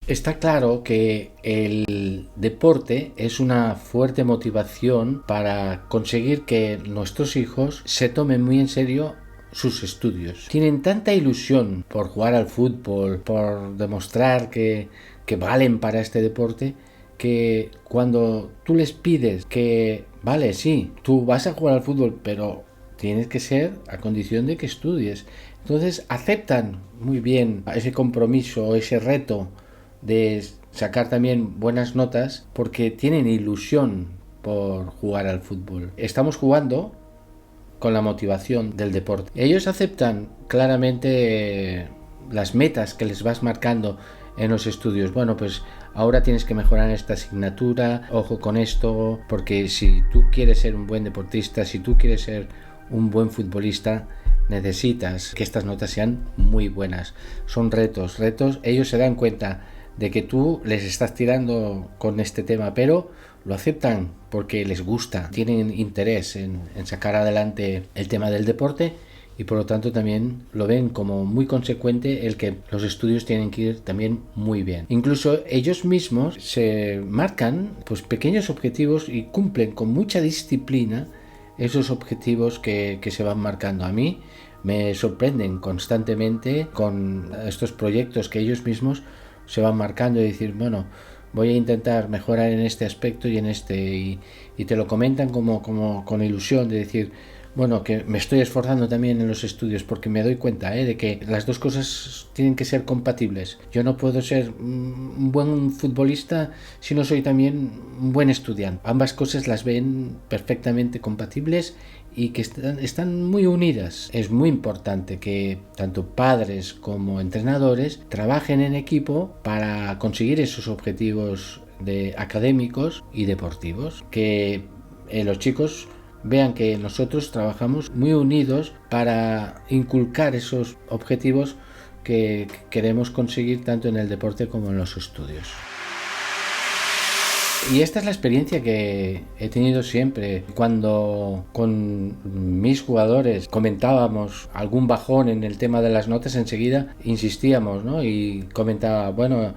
Está claro que el deporte es una fuerte motivación para conseguir que nuestros hijos se tomen muy en serio sus estudios. Tienen tanta ilusión por jugar al fútbol, por demostrar que valen para este deporte, que cuando tú les pides que, vale, sí, tú vas a jugar al fútbol, pero tienes que ser a condición de que estudies. Entonces aceptan muy bien ese compromiso, ese reto de sacar también buenas notas porque tienen ilusión por jugar al fútbol. Estamos jugando con la motivación del deporte. Ellos aceptan claramente las metas que les vas marcando en los estudios. Bueno, pues ahora tienes que mejorar esta asignatura, ojo con esto, porque si tú quieres ser un buen deportista, si tú quieres ser un buen futbolista, necesitas que estas notas sean muy buenas. Son retos. Ellos se dan cuenta de que tú les estás tirando con este tema, pero lo aceptan porque les gusta, tienen interés en sacar adelante el tema del deporte y por lo tanto también lo ven como muy consecuente el que los estudios tienen que ir también muy bien. Incluso ellos mismos se marcan pues pequeños objetivos y cumplen con mucha disciplina esos objetivos que se van marcando. A mí me sorprenden constantemente con estos proyectos que ellos mismos se van marcando y decir, bueno, voy a intentar mejorar en este aspecto y en este, y te lo comentan como con ilusión de decir, bueno, que me estoy esforzando también en los estudios porque me doy cuenta de que las dos cosas tienen que ser compatibles. Yo no puedo ser un buen futbolista si no soy también un buen estudiante. Ambas cosas las ven perfectamente compatibles y que están muy unidas. Es muy importante que tanto padres como entrenadores trabajen en equipo para conseguir esos objetivos académicos y deportivos. Que los chicos vean que nosotros trabajamos muy unidos para inculcar esos objetivos que queremos conseguir tanto en el deporte como en los estudios. Y esta es la experiencia que he tenido siempre. Cuando con mis jugadores comentábamos algún bajón en el tema de las notas, enseguida insistíamos, ¿no? Y comentaba, bueno,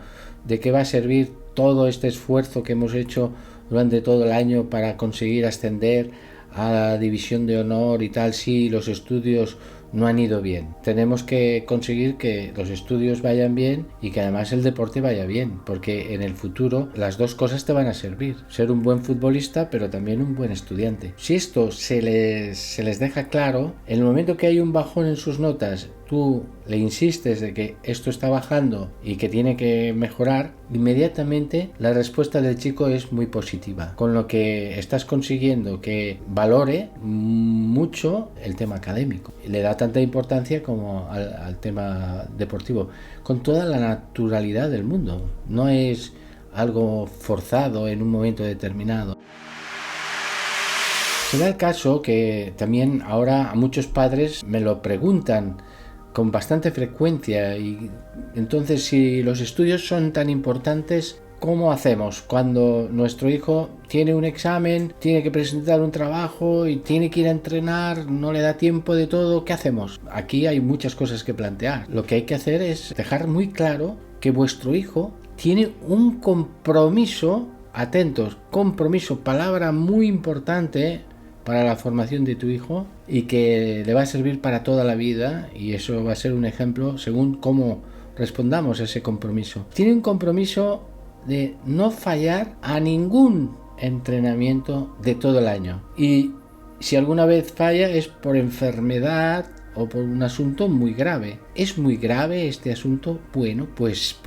¿de qué va a servir todo este esfuerzo que hemos hecho durante todo el año para conseguir ascender a la división de honor y tal si los estudios no han ido bien? Tenemos que conseguir que los estudios vayan bien y que además el deporte vaya bien, porque en el futuro las dos cosas te van a servir, ser un buen futbolista pero también un buen estudiante. Si esto se les deja claro, en el momento que hay un bajón en sus notas, tú le insistes de que esto está bajando y que tiene que mejorar, inmediatamente la respuesta del chico es muy positiva, con lo que estás consiguiendo que valore mucho el tema académico. Le da tanta importancia como al tema deportivo, con toda la naturalidad del mundo. No es algo forzado en un momento determinado. Se da el caso que también ahora a muchos padres me lo preguntan con bastante frecuencia y entonces si los estudios son tan importantes, ¿cómo hacemos cuando nuestro hijo tiene un examen, tiene que presentar un trabajo y tiene que ir a entrenar, no le da tiempo de todo? ¿Qué hacemos? Aquí hay muchas cosas que plantear. Lo que hay que hacer es dejar muy claro que vuestro hijo tiene un compromiso, atentos, compromiso, palabra muy importante para la formación de tu hijo y que le va a servir para toda la vida, y eso va a ser un ejemplo según cómo respondamos a ese compromiso. Tiene un compromiso de no fallar a ningún entrenamiento de todo el año, y si alguna vez falla es por enfermedad o por un asunto muy grave. ¿Es muy grave este asunto? Bueno, pues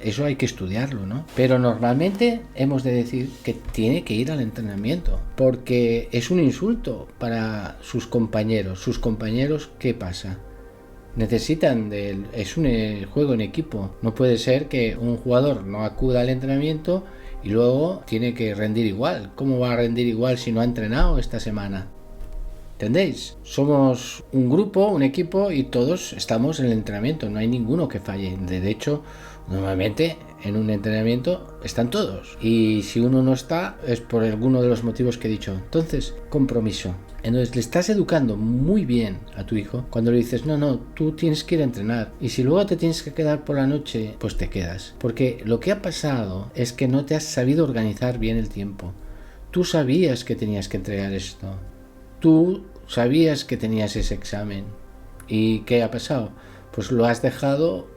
eso hay que estudiarlo, ¿no? Pero normalmente hemos de decir que tiene que ir al entrenamiento, porque es un insulto para sus compañeros. ¿Sus compañeros qué pasa? Necesitan es un juego en equipo. No puede ser que un jugador no acuda al entrenamiento y luego tiene que rendir igual. ¿Cómo va a rendir igual si no ha entrenado esta semana? ¿Entendéis? Somos un grupo, un equipo y todos estamos en el entrenamiento. No hay ninguno que falle. De hecho, normalmente en un entrenamiento están todos. Y si uno no está es por alguno de los motivos que he dicho. Entonces, compromiso. Entonces le estás educando muy bien a tu hijo cuando le dices, no, tú tienes que ir a entrenar. Y si luego te tienes que quedar por la noche, pues te quedas. Porque lo que ha pasado es que no te has sabido organizar bien el tiempo. Tú sabías que tenías que entregar esto. Tú sabías que tenías ese examen. ¿Y qué ha pasado? Pues lo has dejado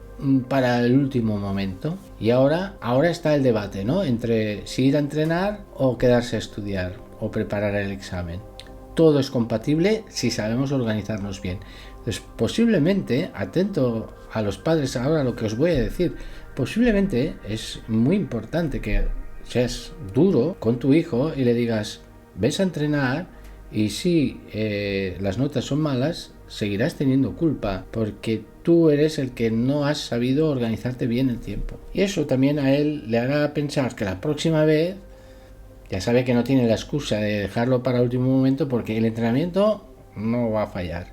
para el último momento. Y ahora está el debate, ¿no? Entre si ir a entrenar o quedarse a estudiar o preparar el examen. Todo es compatible si sabemos organizarnos bien. Entonces, posiblemente, atento a los padres ahora lo que os voy a decir, posiblemente es muy importante que seas duro con tu hijo y le digas, ves a entrenar y si las notas son malas, seguirás teniendo culpa porque tú eres el que no has sabido organizarte bien el tiempo. Y eso también a él le hará pensar que la próxima vez ya sabe que no tiene la excusa de dejarlo para el último momento porque el entrenamiento no va a fallar.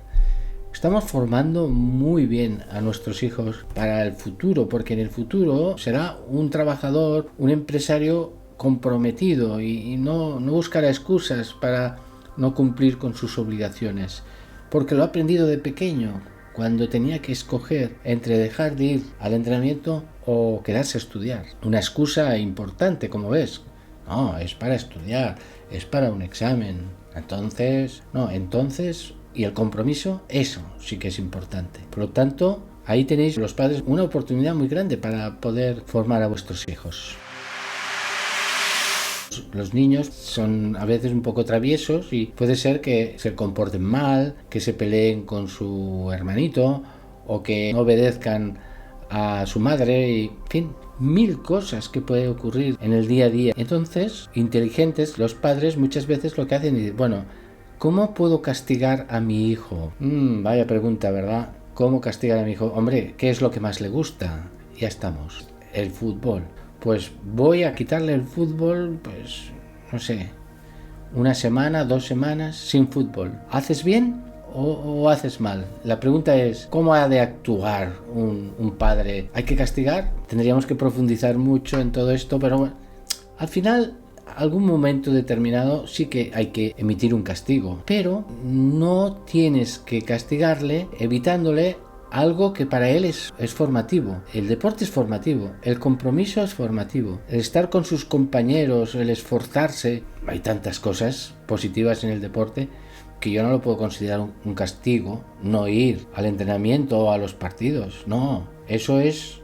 Estamos formando muy bien a nuestros hijos para el futuro, porque en el futuro será un trabajador, un empresario comprometido y no buscará excusas para no cumplir con sus obligaciones, porque lo ha aprendido de pequeño, cuando tenía que escoger entre dejar de ir al entrenamiento o quedarse a estudiar. Una excusa importante, como ves. No, es para estudiar, es para un examen. Entonces, y el compromiso, eso sí que es importante. Por lo tanto, ahí tenéis los padres una oportunidad muy grande para poder formar a vuestros hijos. Los niños son a veces un poco traviesos y puede ser que se comporten mal, que se peleen con su hermanito o que no obedezcan a su madre y, en fin, 1000 cosas que puede ocurrir en el día a día. Entonces, inteligentes, los padres muchas veces lo que hacen es, bueno, ¿cómo puedo castigar a mi hijo? Vaya pregunta, ¿verdad? ¿Cómo castigar a mi hijo? Hombre, ¿qué es lo que más le gusta? Ya estamos. El fútbol. Pues voy a quitarle el fútbol, pues, no sé, 1 semana, 2 semanas sin fútbol. ¿Haces bien o haces mal? La pregunta es, ¿cómo ha de actuar un padre? ¿Hay que castigar? Tendríamos que profundizar mucho en todo esto, pero bueno, al final, algún momento determinado sí que hay que emitir un castigo, pero no tienes que castigarle evitándole algo que para él es formativo. El deporte es formativo, el compromiso es formativo, el estar con sus compañeros, el esforzarse. Hay tantas cosas positivas en el deporte que yo no lo puedo considerar un castigo, no ir al entrenamiento o a los partidos. No, eso es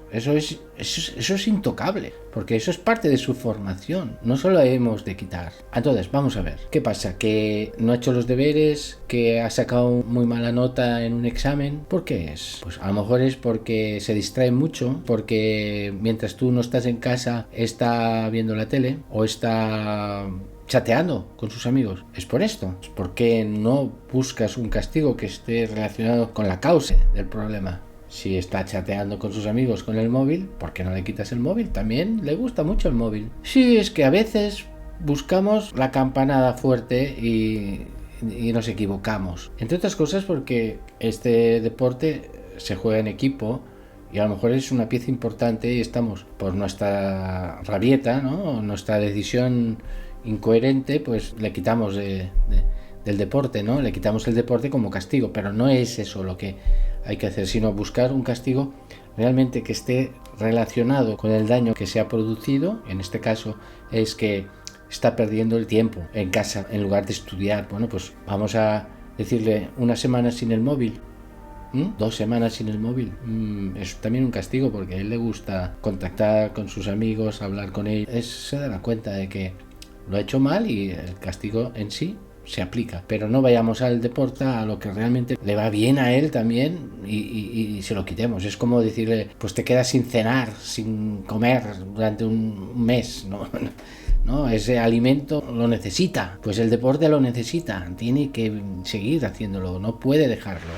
intocable, porque eso es parte de su formación, no solo hemos de quitar. Entonces, vamos a ver, ¿qué pasa? ¿Que no ha hecho los deberes? ¿Que ha sacado muy mala nota en un examen? ¿Por qué es? Pues a lo mejor es porque se distrae mucho, porque mientras tú no estás en casa está viendo la tele o está chateando con sus amigos. Es por esto. Es porque no buscas un castigo que esté relacionado con la causa del problema. Si está chateando con sus amigos con el móvil, ¿por qué no le quitas el móvil? También le gusta mucho el móvil. Sí, es que a veces buscamos la campanada fuerte y nos equivocamos. Entre otras cosas porque este deporte se juega en equipo y a lo mejor es una pieza importante y estamos por nuestra rabieta, ¿no? Nuestra decisión incoherente, pues le quitamos del deporte, ¿no? Le quitamos el deporte como castigo, pero no es eso lo que hay que hacer, sino buscar un castigo realmente que esté relacionado con el daño que se ha producido. En este caso es que está perdiendo el tiempo en casa en lugar de estudiar. Bueno, pues vamos a decirle 1 semana sin el móvil, 2 semanas sin el móvil. Es también un castigo porque a él le gusta contactar con sus amigos, hablar con ellos. Se dará cuenta de que lo ha hecho mal y el castigo en sí se aplica, pero no vayamos al deporte a lo que realmente le va bien a él también y se lo quitemos. Es como decirle, pues te quedas sin cenar, sin comer durante un mes, ¿no? Ese alimento lo necesita, pues el deporte lo necesita, tiene que seguir haciéndolo, no puede dejarlo.